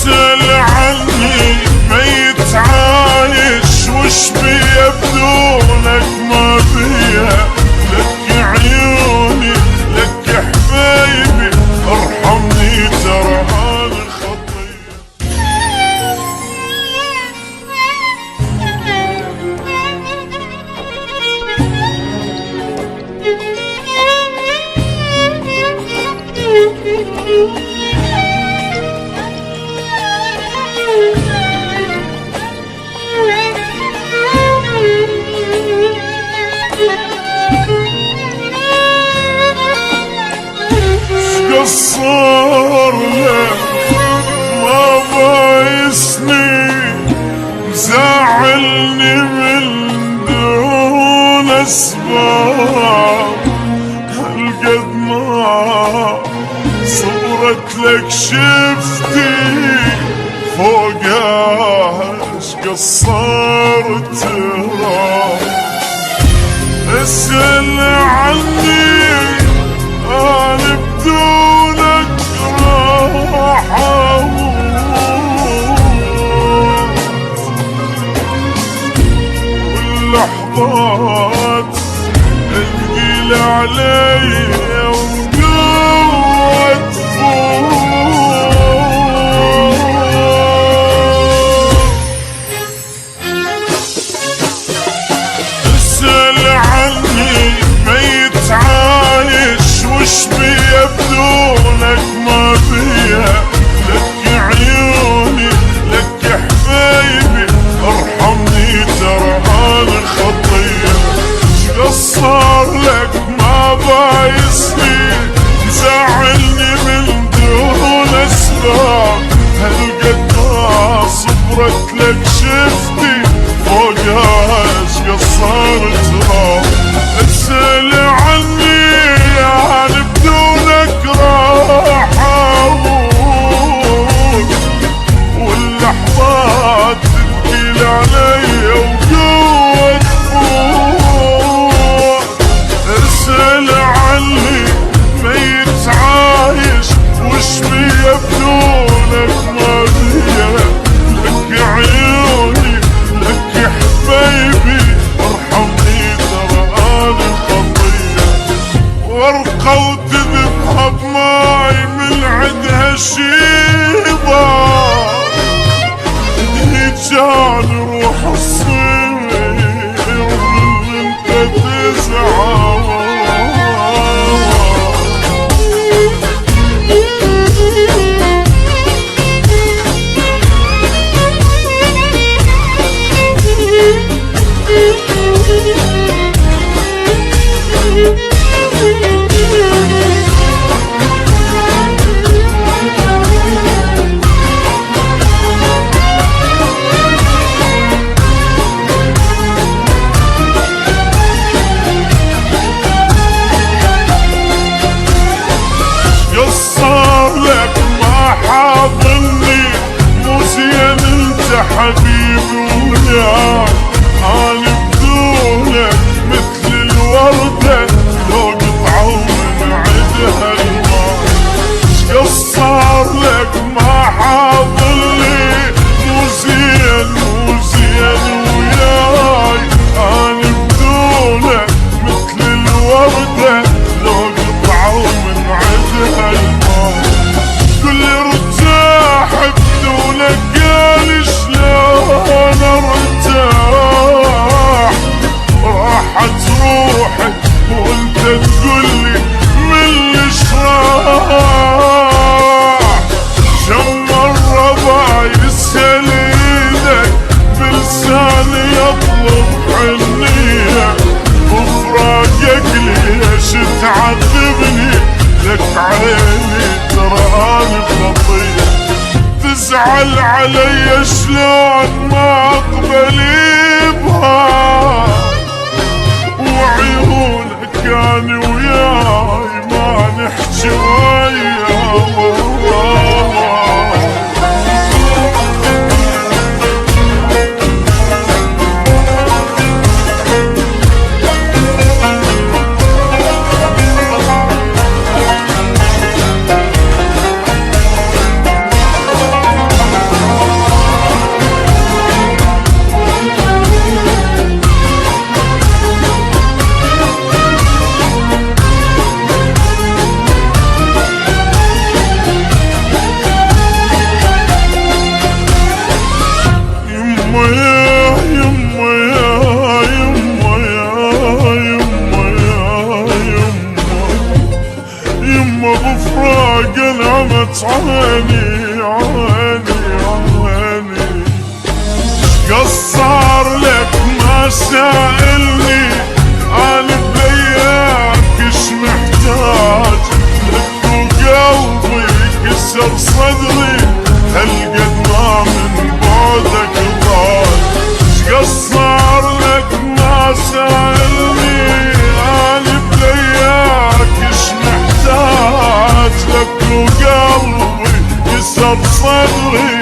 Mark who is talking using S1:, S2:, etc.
S1: اسأل عني ميت عايش وش بيا بدونك ما بيا. لك عيوني لك حبايبي ارحمني ترى انا خطية. قصر لك ما بايسني مزعلني من دون اسباب. هالقد ما صبرت لك شفتي فوقها اش قصرت ترى. اسأل عني انا بدونك راح اموت. واللحظات الثقيلة علي وقوة تفوت. اسأل عني ميت عايش وش بيا بدونك ما بيا. لك عيوني لك حبايبي ارحمني ترى انا خطية. قصر لك ما بايسني مزعلني من دون اسباب. هالقد ما صبرت لك شفتي فوقها اش قصرت ترى. اسأل عني يعني بدونك راح اموت. واللحظات تثقيل علي وقوة تفوت. اسأل عني ميت عايش وش بيا بدونك ما بيا. لك عيوني لك حبايبي ارحمني ترى انا خطية. ورقة وتذبها بماي من عندها شيبة. هيجان روح الصير ومن انت تزعل. قصر لك ما حاضني مو زين انت حبيبي وياك. انا بدونك مثل الوردة لو قطعوا من عدها الماء. قصر لك ما حاضني مو زين وياي. انا بدونك مثل الوردة لو قطعوا من عدها الماء. كل ارتاح بدونك قال شلون ارتاح. راحت روحي وانت تقولي من الشراح. شم الربع يسهل ايدك بلساني يطلب عنية. وفراقك ليش تعذبني. لك عيني ترى انا خطية. تزعل علي شلون ما اقبل بها. وعيونك كان وياي ما نحكي وياه. صدري